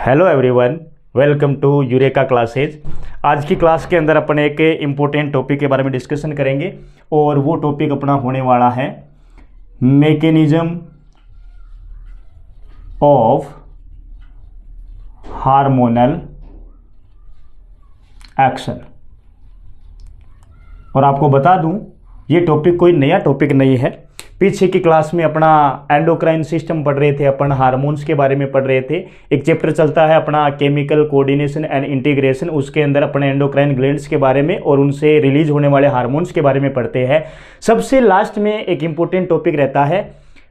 Hello everyone, welcome to Eureka classes. आज की class के अंदर अपन एक इम्पोर्टेंट टॉपिक के बारे में डिस्कशन करेंगे और वो टॉपिक अपना होने वाला है मैकेनिज्म ऑफ हार्मोनल एक्शन। और आपको बता दूं, ये टॉपिक कोई नया टॉपिक नहीं है। पीछे की क्लास में अपना एंडोक्राइन सिस्टम पढ़ रहे थे, अपन हार्मोन्स के बारे में पढ़ रहे थे। एक चैप्टर चलता है अपना केमिकल कोऑर्डिनेशन एंड इंटीग्रेशन, उसके अंदर अपने एंडोक्राइन ग्लैंड्स के बारे में और उनसे रिलीज होने वाले हार्मोन्स के बारे में पढ़ते हैं। सबसे लास्ट में एक इंपॉर्टेंट टॉपिक रहता है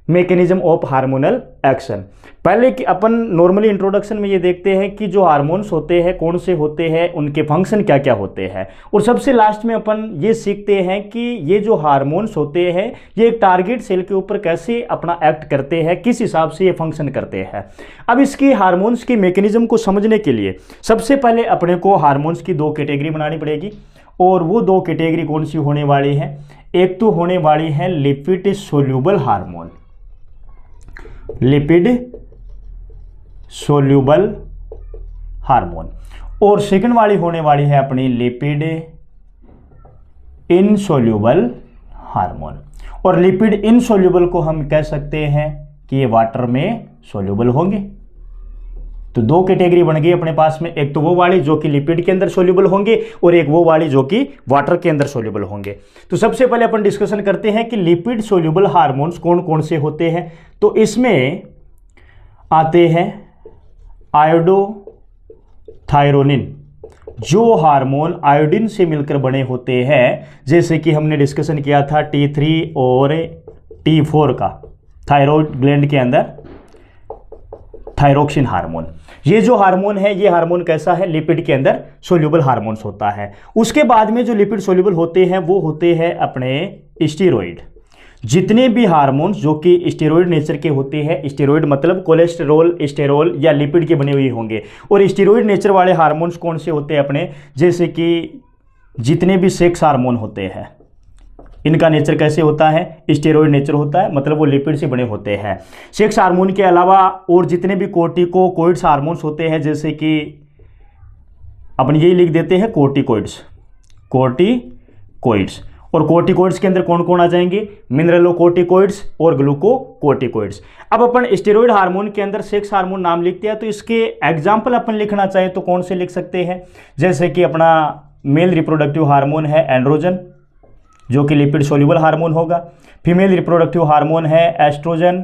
मैकेनिज्म ऑफ हार्मोनल एक्शन। पहले कि अपन नॉर्मली इंट्रोडक्शन में ये देखते हैं कि जो हार्मोन्स होते हैं कौन से होते हैं, उनके फंक्शन क्या क्या होते हैं, और सबसे लास्ट में अपन ये सीखते हैं कि ये जो हार्मोन्स होते हैं ये एक टारगेट सेल के ऊपर कैसे अपना एक्ट करते हैं, किस हिसाब से ये फंक्शन करते हैं। अब इसकी हार्मोन्स की मैकेनिज्म को समझने के लिए सबसे पहले अपने को हार्मोन्स की दो कैटेगरी बनानी पड़ेगी, और वो दो कैटेगरी कौन सी होने वाली है। एक तो होने वाली है lipid soluble hormone, lipid soluble hormone, और सेकंड वाली होने वाली है अपनी लिपिड इनसोल्यूबल हार्मोन। और लिपिड इनसोल्यूबल को हम कह सकते हैं कि ये वाटर में सोल्यूबल होंगे। तो दो कैटेगरी बन गई अपने पास में, एक तो वो वाली जो कि लिपिड के अंदर सोल्यूबल होंगे और एक वो वाली जो कि वाटर के अंदर सोल्यूबल होंगे। तो सबसे पहले अपन डिस्कशन करते हैं कि लिपिड सोल्यूबल हार्मोन्स कौन कौन से होते हैं। तो इसमें आते हैं आयोडोथायरोनिन, जो हार्मोन आयोडीन से मिलकर बने होते हैं, जैसे कि हमने डिस्कशन किया था T3 और T4 का, थायराइड ग्लैंड के अंदर थायरोक्सिन हार्मोन। ये जो हार्मोन है, ये हार्मोन कैसा है, लिपिड के अंदर सोल्यूबल हार्मोन्स होता है। उसके बाद में जो लिपिड सोल्यूबल होते हैं वो होते हैं अपने स्टेरॉइड। जितने भी हार्मोन्स जो कि स्टेरॉइड नेचर के होते हैं, स्टेरॉइड मतलब कोलेस्टेरोल, स्टेरोल या लिपिड के बने हुए होंगे, और स्टेरॉइड नेचर वाले हार्मोन्स कौन से होते हैं अपने, जैसे कि जितने भी सेक्स हार्मोन होते हैं, इनका नेचर कैसे होता है, स्टेरॉइड नेचर होता है, मतलब वो लिपिड से बने होते हैं। सेक्स हार्मोन के अलावा और जितने भी कोर्टिकोइड्स हार्मोन्स होते हैं, जैसे कि अपन यही लिख देते हैं कोर्टिकोइड्स, कोर्टिकोइड्स। और कोर्टिकोइड्स के अंदर कौन कौन आ जाएंगे, मिनरलोकोर्टिकोइड्स और ग्लूकोकोर्टिकोइड्स। अब अपन स्टेरॉइड हार्मोन के अंदर सेक्स हार्मोन नाम लिखते हैं, तो इसके एग्जाम्पल अपन लिखना चाहें तो कौन से लिख सकते हैं, जैसे कि अपना मेल रिप्रोडक्टिव हार्मोन है एंड्रोजन, जो कि लिपिड सोल्यूबल हार्मोन होगा। फीमेल रिप्रोडक्टिव हार्मोन है एस्ट्रोजन,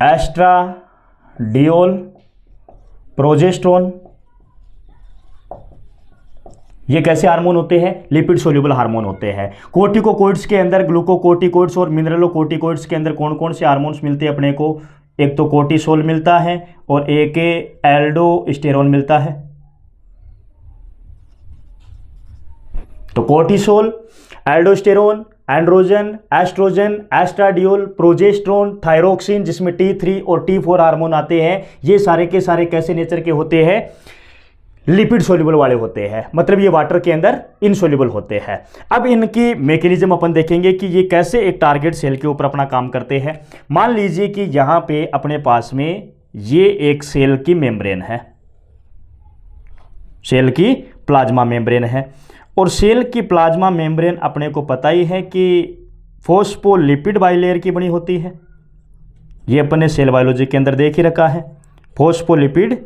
एस्ट्राडियोल, प्रोजेस्टेरोन। ये कैसे हार्मोन होते हैं, लिपिड सोल्यूबल हार्मोन होते हैं। कोर्टिकोइड्स के अंदर ग्लूकोकोर्टिकोइड्स और मिनरलोकोर्टिकोइड्स के अंदर कौन कौन से हार्मोन्स मिलते हैं अपने को, एक तो कोर्टिसोल मिलता है और एक एल्डोस्टेरोन मिलता है। तो cortisol, aldosterone, androgen, oestrogen, oestradiol, progesterone, thyroxine, जिसमें T3 और T4 हार्मोन आते हैं, ये सारे के सारे कैसे नेचर के होते हैं, लिपिड सोल्यूबल वाले होते हैं, मतलब ये वाटर के अंदर इनसोल्यूबल होते हैं। अब इनकी मैकेनिज्म अपन देखेंगे कि ये कैसे एक टारगेट सेल के ऊपर अपना काम करते हैं। मान लीजिए कि यहां पे अपने पास में ये एक सेल की मेम्ब्रेन है, सेल की प्लाज्मा मेम्ब्रेन है, और सेल की प्लाज्मा मेम्ब्रेन अपने को पता ही है कि फॉस्फोलिपिड बाइलेयर की बनी होती है। ये अपने सेल बायोलॉजी के अंदर देख ही रखा है, फॉस्फोलिपिड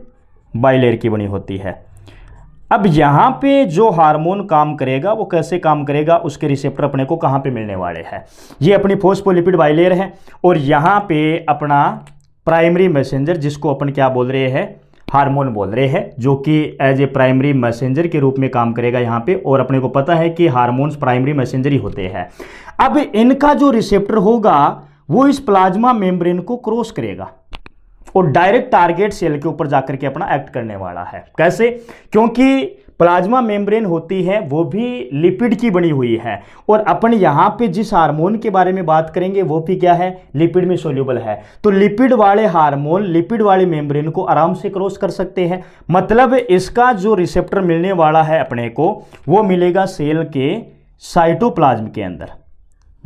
बाइलेयर की बनी होती है। अब यहाँ पे जो हार्मोन काम करेगा वो कैसे काम करेगा, उसके रिसेप्टर अपने को कहाँ पे मिलने वाले हैं। ये अपनी फॉस्फोलिपिड बाइलेयर है, और यहाँ पे अपना प्राइमरी मैसेंजर, जिसको अपन क्या बोल रहे हैं, हार्मोन बोल रहे हैं, जो कि एज ए प्राइमरी मैसेंजर के रूप में काम करेगा यहाँ पे। और अपने को पता है कि हार्मोन्स प्राइमरी मैसेंजर ही होते हैं। अब इनका जो रिसेप्टर होगा वो इस प्लाज्मा मेम्ब्रेन को क्रॉस करेगा और डायरेक्ट टारगेट सेल के ऊपर जाकर के अपना एक्ट करने वाला है। कैसे, क्योंकि प्लाज्मा मेम्ब्रेन होती है वो भी लिपिड की बनी हुई है, और अपन यहाँ पे जिस हार्मोन के बारे में बात करेंगे वो भी क्या है, लिपिड में सोल्यूबल है। तो लिपिड वाले हार्मोन लिपिड वाले मेम्ब्रेन को आराम से क्रॉस कर सकते हैं। मतलब इसका जो रिसेप्टर मिलने वाला है अपने को, वो मिलेगा सेल के साइटोप्लाज्म के अंदर।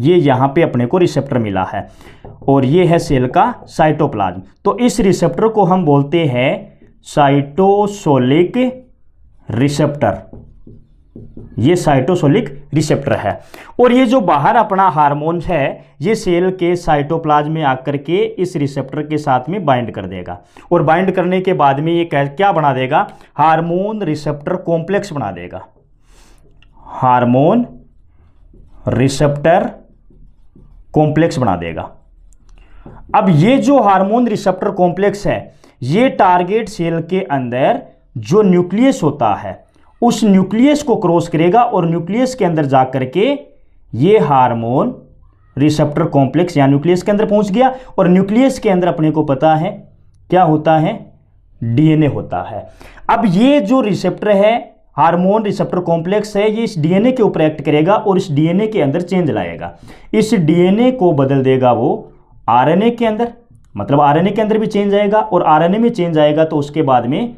ये यहाँ पे अपने को रिसेप्टर मिला है और ये है सेल का साइटोप्लाज्म। तो इस रिसेप्टर को हम बोलते हैं साइटोसोलिक रिसेप्टर। ये साइटोसोलिक रिसेप्टर है। और ये जो बाहर अपना हार्मोन्स है ये सेल के साइटोप्लाज्म में आकर के इस रिसेप्टर के साथ में बाइंड कर देगा और बाइंड करने के बाद में ये क्या बना देगा, हार्मोन रिसेप्टर कॉम्प्लेक्स बना देगा। हार्मोन रिसेप्टर कॉम्प्लेक्स बना देगा। अब ये जो हार्मोन रिसेप्टर कॉम्प्लेक्स है ये टारगेट सेल के अंदर जो न्यूक्लियस होता है उस न्यूक्लियस को क्रॉस करेगा और न्यूक्लियस के अंदर जाकर के ये हार्मोन रिसेप्टर कॉम्प्लेक्स या न्यूक्लियस के अंदर पहुंच गया। और न्यूक्लियस के अंदर अपने को पता है क्या होता है, डीएनए होता है। अब ये जो रिसेप्टर है हार्मोन रिसेप्टर कॉम्प्लेक्स है ये इस डीएनए के ऊपर एक्ट करेगा और इस डीएनए के अंदर चेंज लाएगा। इस डीएनए को बदल देगा वो आरएनए के अंदर, मतलब आरएनए के अंदर भी चेंज आएगा और आरएनए में चेंज आएगा तो उसके बाद में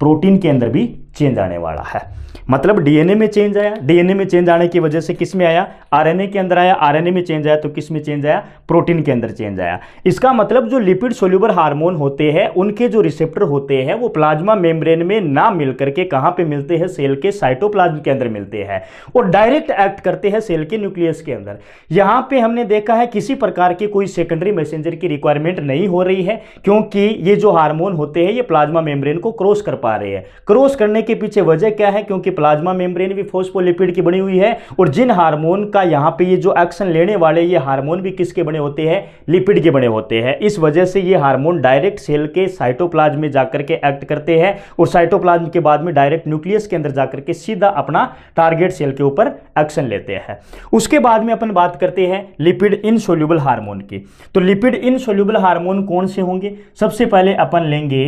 प्रोटीन के अंदर भी चेंज आने वाला है। मतलब डीएनए में चेंज आया, डीएनए में चेंज आने की वजह से किस में आया, आरएनए के अंदर आया, आरएनए में चेंज आया तो किस में चेंज आया, प्रोटीन के अंदर चेंज आया। इसका मतलब जो लिपिड सोल्यूबल हार्मोन होते हैं उनके जो रिसेप्टर होते हैं वो प्लाज्मा मेम्ब्रेन में ना मिलकर के कहां पे मिलते हैं, सेल के साइटोप्लाज्म के अंदर मिलते हैं और डायरेक्ट एक्ट करते हैं सेल के न्यूक्लियस के अंदर। यहां पे हमने देखा है किसी प्रकार की कोई सेकेंडरी मैसेंजर की रिक्वायरमेंट नहीं हो रही है क्योंकि ये जो हार्मोन होते हैं ये प्लाज्मा मेम्ब्रेन को क्रॉस कर पा रहे हैं। क्रॉस करने के पीछे वजह क्या है, क्योंकि प्लाज्मा मेम्ब्रेन भी फॉस्फोलिपिड की बनी हुई है और जिन हार्मोन का यहां पे ये जो एक्शन लेने वाले ये हार्मोन भी किसके बने होते हैं, लिपिड के बने होते हैं। इस वजह से ये हार्मोन डायरेक्ट सेल के साइटोप्लाज्म में जाकर के एक्ट करते हैं और साइटोप्लाज्म के बाद में डायरेक्ट न्यूक्लियस के अंदर जाकर के सीधा अपना टारगेट सेल के ऊपर एक्शन लेते हैं। उसके बाद में अपन बात करते हैं लिपिड इनसोल्यूबल हार्मोन की। तो लिपिड इनसोल्यूबल हार्मोन कौन से होंगे, सबसे पहले अपन लेंगे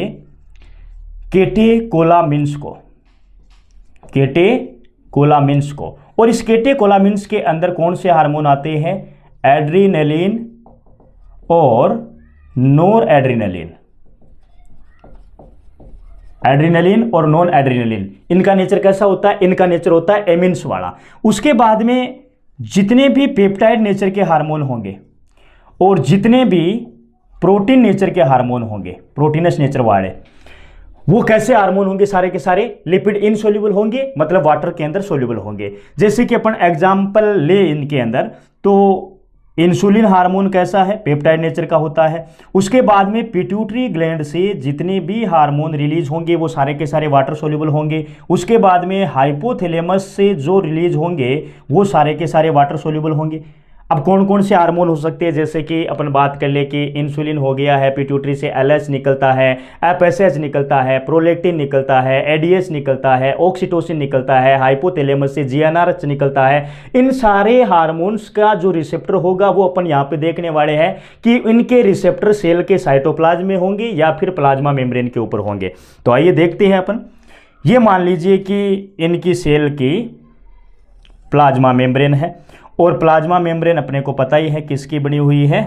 केटेकोलामिन्स को, केटेकोलामिन्स को। और इस केटेकोलामिन्स के अंदर कौन से हार्मोन आते हैं, एड्रीनलिन और नॉर एड्रीनलिन। एड्रीनलिन और नॉन एड्रीनलिन इनका नेचर कैसा होता है, इनका नेचर होता है एमिन्स वाला। उसके बाद में जितने भी पेप्टाइड नेचर के हार्मोन होंगे और जितने भी प्रोटीन नेचर के हार्मोन होंगे, प्रोटीनस नेचर वाले, वो कैसे हार्मोन होंगे, सारे के सारे लिपिड इनसोल्यूबल होंगे, मतलब वाटर के अंदर सोल्यूबल होंगे। जैसे कि अपन एग्जांपल ले इनके अंदर, तो इंसुलिन हार्मोन कैसा है, पेप्टाइड नेचर का होता है। उसके बाद में पिट्यूटरी ग्लैंड से जितने भी हार्मोन रिलीज होंगे वो सारे के सारे वाटर सोल्यूबल होंगे। उसके बाद में हाइपोथैलेमस से जो रिलीज होंगे वो सारे के सारे वाटर सोल्यूबल होंगे। अब कौन कौन से हार्मोन हो सकते हैं, जैसे कि अपन बात कर ले कि इंसुलिन हो गया है, पिट्यूटरी से एलएच निकलता है, एफएसएच निकलता है, प्रोलेक्टिन निकलता है, एडीएच निकलता है, ऑक्सीटोसिन निकलता है, हाइपोथैलेमस से जीएनआरएच निकलता है। इन सारे हार्मोन्स का जो रिसेप्टर होगा वो अपन यहाँ पे देखने वाले हैं कि इनके रिसेप्टर सेल के साइटोप्लाज्म में होंगे या फिर प्लाज्मा मेम्ब्रेन के ऊपर होंगे। तो आइए देखते हैं अपन। ये मान लीजिए कि इनकी सेल की प्लाज्मा मेम्ब्रेन है और प्लाज्मा मेम्ब्रेन अपने को पता ही है किसकी बनी हुई है,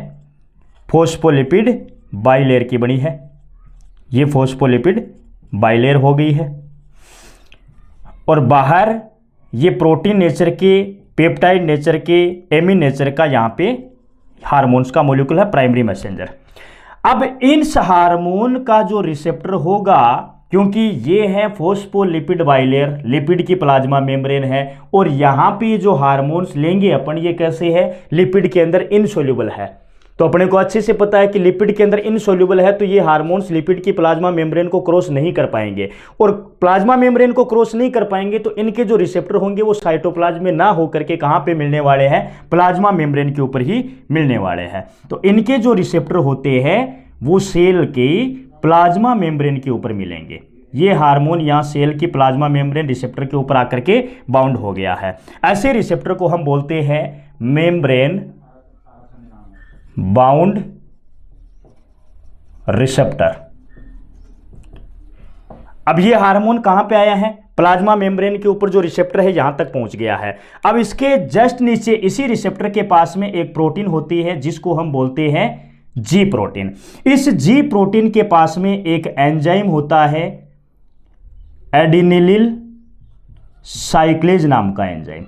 फॉस्फोलिपिड बाइलेयर की बनी है। ये फॉस्फोलिपिड बाइलेयर हो गई है और बाहर ये प्रोटीन नेचर के, पेप्टाइड नेचर के, एमिन नेचर का यहाँ पे हार्मोन्स का मॉलिक्यूल है, प्राइमरी मैसेंजर। अब इन हार्मोन का जो रिसेप्टर होगा, क्योंकि ये है फॉस्फोलिपिड बाइलेयर, लिपिड की प्लाज्मा मेम्ब्रेन है और यहाँ पे जो हार्मोन्स लेंगे अपन ये कैसे है, लिपिड के अंदर इनसोल्यूबल है। तो अपने को अच्छे से पता है कि लिपिड के अंदर इनसोल्यूबल है तो ये हार्मोन्स लिपिड की प्लाज्मा मेम्ब्रेन को क्रॉस नहीं कर पाएंगे और प्लाज्मा मेम्ब्रेन को क्रॉस नहीं कर पाएंगे तो इनके जो रिसेप्टर होंगे वो साइटोप्लाज्म में ना होकर के कहाँ पे मिलने वाले हैं, प्लाज्मा मेम्ब्रेन के ऊपर ही मिलने वाले हैं। तो इनके जो रिसेप्टर होते हैं वो सेल के प्लाज्मा मेम्ब्रेन के ऊपर मिलेंगे। ये हार्मोन यहाँ सेल की प्लाज्मा मेम्ब्रेन रिसेप्टर के ऊपर आकर के बाउंड हो गया है। ऐसे रिसेप्टर को हम बोलते हैं मेम्ब्रेन बाउंड रिसेप्टर। अब ये हार्मोन कहां पे आया है, प्लाज्मा मेम्ब्रेन के ऊपर जो रिसेप्टर है यहां तक पहुंच गया है। अब इसके जस्ट नीचे इसी रिसेप्टर के पास में एक प्रोटीन होती है जिसको हम बोलते हैं जी प्रोटीन। इस जी प्रोटीन के पास में एक एंजाइम होता है, एडिनिलिल साइक्लेज नाम का एंजाइम।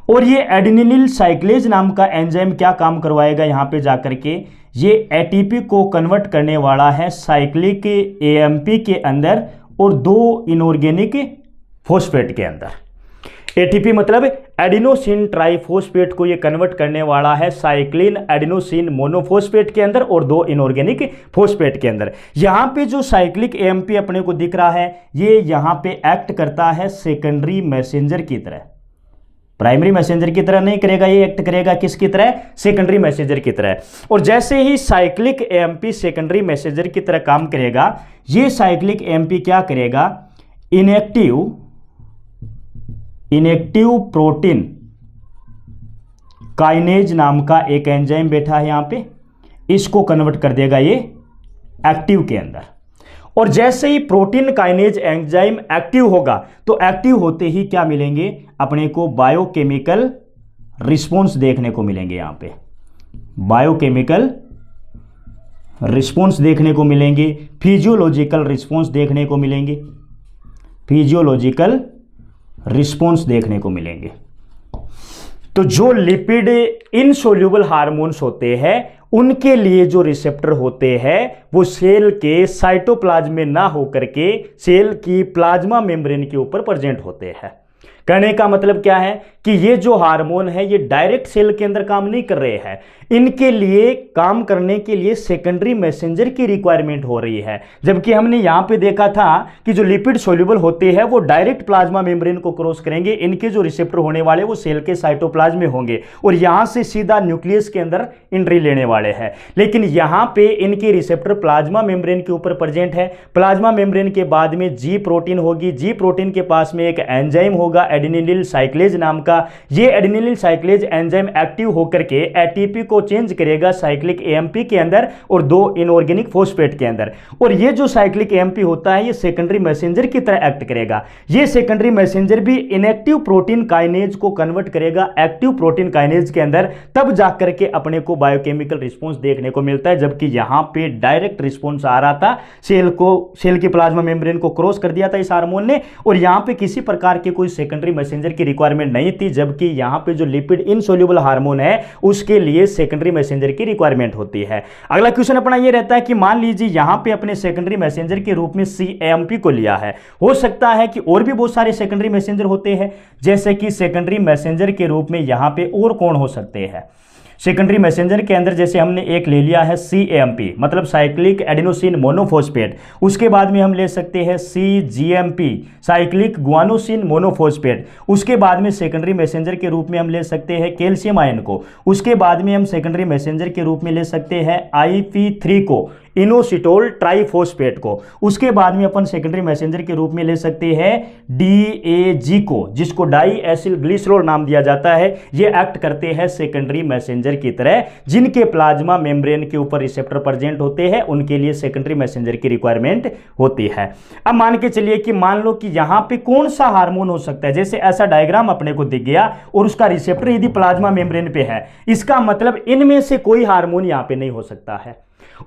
और ये एडिनिलिल साइक्लेज नाम का एंजाइम क्या काम करवाएगा यहाँ पे जाकर के, ये एटीपी को कन्वर्ट करने वाला है साइक्लिक एएमपी के अंदर और 2 इनऑर्गेनिक फॉस्फेट के अंदर। एटीपी मतलब एडिनोसिन ट्राइफॉस्फेट को ये कन्वर्ट करने वाला है साइक्लिन एडिनोसिन मोनोफॉस्फेट के अंदर और 2 इनऑर्गेनिक फॉस्फेट के अंदर। यहाँ पे जो साइक्लिक एएमपी अपने को दिख रहा है, ये यहाँ पे एक्ट करता है सेकेंडरी मैसेंजर की तरह। प्राइमरी मैसेंजर की तरह नहीं करेगा, ये एक्ट करेगा किसकी तरह, सेकेंडरी मैसेंजर की तरह। और जैसे ही साइक्लिक एएमपी सेकेंडरी मैसेंजर की तरह काम करेगा, ये साइक्लिक एएमपी क्या करेगा, इनएक्टिव प्रोटीन काइनेज नाम का एक एंजाइम बैठा है यहाँ पे, इसको कन्वर्ट कर देगा ये एक्टिव के अंदर। और जैसे ही प्रोटीन काइनेज एंजाइम एक्टिव होगा, तो एक्टिव होते ही क्या मिलेंगे अपने को, बायोकेमिकल रिस्पॉन्स देखने को मिलेंगे। यहाँ पे बायोकेमिकल रिस्पॉन्स देखने को मिलेंगे, फिजियोलॉजिकल रिस्पॉन्स देखने को मिलेंगे, फिजियोलॉजिकल रिस्पॉन्स देखने को मिलेंगे। तो जो लिपिड इनसोल्यूबल हार्मोन्स होते हैं, उनके लिए जो रिसेप्टर होते हैं वो सेल के साइटोप्लाज्म में ना होकर के सेल की प्लाज्मा मेम्ब्रेन के ऊपर प्रेजेंट होते हैं। कहने का मतलब क्या है कि ये जो हार्मोन है ये डायरेक्ट सेल के अंदर काम नहीं कर रहे हैं, इनके लिए काम करने के लिए सेकेंडरी मैसेंजर की रिक्वायरमेंट हो रही है। जबकि हमने यहाँ पे देखा था कि जो लिपिड सोल्यूबल होते हैं वो डायरेक्ट प्लाज्मा मेम्ब्रेन को क्रॉस करेंगे, इनके जो रिसेप्टर होने वाले वो सेल के साइटोप्लाज्म में होंगे और यहाँ से सीधा न्यूक्लियस के अंदर एंट्री लेने वाले हैं। लेकिन यहाँ पे इनके रिसेप्टर प्लाज्मा मेम्ब्रेन के ऊपर प्रेजेंट है। प्लाज्मा मेम्ब्रेन के बाद में जी प्रोटीन होगी, जी प्रोटीन के पास में एक एंजाइम होगा एडिनिलिल साइक्लेज नाम का। ये एडिनिलिल साइक्लेज एंजाइम एक्टिव होकर के एटीपी को चेंज करेगा साइक्लिक एएमपी के अंदर और 2 इनऑर्गेनिक फॉस्फेट के अंदर। और ये जो साइक्लिक एएमपी होता है ये सेकेंडरी मैसेंजर की तरह एक्ट करेगा। ये सेकेंडरी मैसेंजर भी इनएक्टिव प्रोटीन काइनेज को कन्वर्ट करेगा एक्टिव प्रोटीन काइनेज के अंदर, तब जाकर के अपने को बायोकेमिकल रिस्पॉन्स देखने को मिलता है। जबकि यहां पे डायरेक्ट रिस्पॉन्स आ रहा था, सेल की प्लाज्मा मेम्ब्रेन को क्रॉस कर दिया था इस हार्मोन ने, और यहां पे किसी प्रकार के कोई सेकेंडरी मैसेंजर की रिक्वायरमेंट नहीं थी। जबकि यहां पे जो लिपिड इनसोल्यूबल हार्मोन है उसके लिए सेकेंडरी मैसेंजर की रिक्वायरमेंट होती है। अगला क्वेश्चन अपना ये रहता है कि मान लीजिए यहां पे अपने सेकेंडरी मैसेंजर के रूप में सीएमपी को लिया है, हो सकता है कि और भी बहुत सारे सेकेंडरी मैसेंजर होते हैं। जैसे कि सेकेंडरी मैसेंजर के रूप में यहां पे और कौन हो सकते हैं, सेकेंडरी मैसेंजर के अंदर जैसे हमने एक ले लिया है सीएमपी मतलब साइक्लिक एडिनोसिन मोनोफॉस्फेट, उसके बाद में हम ले सकते हैं सीजीएमपी साइक्लिक गुआनोसिन मोनोफॉस्फेट, उसके बाद में सेकेंडरी मैसेंजर के रूप में हम ले सकते हैं कैल्शियम आयन को, उसके बाद में हम सेकेंडरी मैसेंजर के रूप में ले सकते हैं IP3 को इनोसिटोल ट्राइफॉस्फेट को, उसके बाद में अपन सेकेंडरी मैसेंजर के रूप में ले सकते हैं DAG को जिसको डाई एसिल ग्लिसरॉल नाम दिया जाता है। ये एक्ट करते हैं सेकेंडरी मैसेंजर की तरह, जिनके प्लाज्मा मेम्ब्रेन के ऊपर रिसेप्टर प्रेजेंट होते हैं, उनके लिए सेकेंडरी मैसेंजर की रिक्वायरमेंट होती है। अब मान के चलिए कि मान लो कि यहां पे कौन सा हार्मोन हो सकता है, जैसे ऐसा डायग्राम अपने को दिख गया और उसका रिसेप्टर यदि प्लाज्मा मेम्ब्रेन पे है, इसका मतलब इनमें से कोई हार्मोन यहां पे नहीं हो सकता है।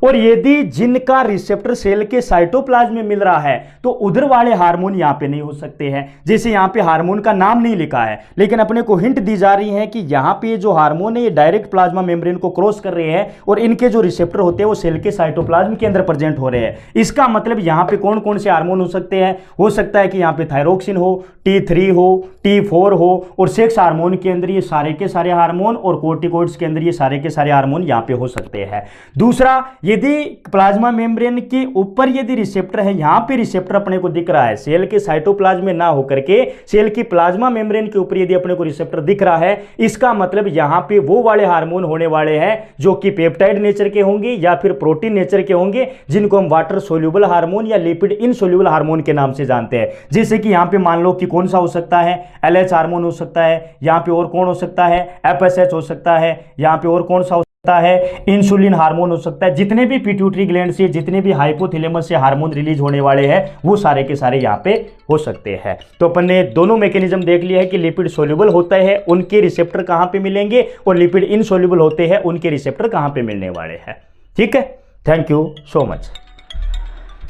और यदि जिनका रिसेप्टर सेल के साइटोप्लाज्म में मिल रहा है तो उधर वाले हार्मोन यहां पे नहीं हो सकते हैं। जैसे यहां पे हार्मोन का नाम नहीं लिखा है, लेकिन अपने को हिंट दी जा रही है कि यहां पे जो हार्मोन है ये डायरेक्ट प्लाज्मा मेम्ब्रेन को क्रॉस कर रहे हैं और इनके जो रिसेप्टर होते हैं वो सेल के साइटोप्लाज्म के अंदर प्रेजेंट हो रहे हैं। इसका मतलब यहां पे कौन कौन से हार्मोन हो सकते हैं, हो सकता है कि यहां पे थायरोक्सिन हो, T3 हो, T4 हो, और सेक्स हार्मोन के अंदर ये सारे के सारे हार्मोन और कोर्टिकोइड्स के अंदर ये सारे के सारे हार्मोन यहां पे हो सकते हैं। दूसरा, यदि प्लाज्मा मेम्ब्रेन के ऊपर यदि रिसेप्टर है, यहां पे रिसेप्टर अपने को दिख रहा है सेल के साइटोप्लाज्म में ना होकर के सेल की प्लाज्मा मेम्ब्रेन के ऊपर यदि अपने को रिसेप्टर दिख रहा है, इसका मतलब यहां पे वो वाले हार्मोन होने वाले हैं जो कि पेप्टाइड नेचर के होंगे या फिर प्रोटीन नेचर के होंगे, जिनको हम वाटर सोल्यूबल हार्मोन या लिपिड इनसोल्यूबल हार्मोन के नाम से जानते हैं। जैसे कि यहां पे मान लो कि कौन सा हो सकता है, LH हार्मोन हो सकता है, यहां पे और कौन हो सकता है, FSH हो सकता है, यहां पे और कौन सा है, इंसुलिन हार्मोन हो सकता है। जितने भी पिट्यूटरी ग्लैंड से, जितने भी हाइपोथैलेमस से हार्मोन रिलीज होने वाले हैं वो सारे के सारे यहाँ पे हो सकते हैं। तो अपन ने दोनों मैकेनिज्म देख लिया है कि लिपिड सोल्यूबल होता है उनके रिसेप्टर कहाँ पे मिलेंगे और लिपिड इनसोल्यूबल होते हैं उनके रिसेप्टर कहाँ पे मिलने वाले हैं। ठीक है, थैंक यू सो मच।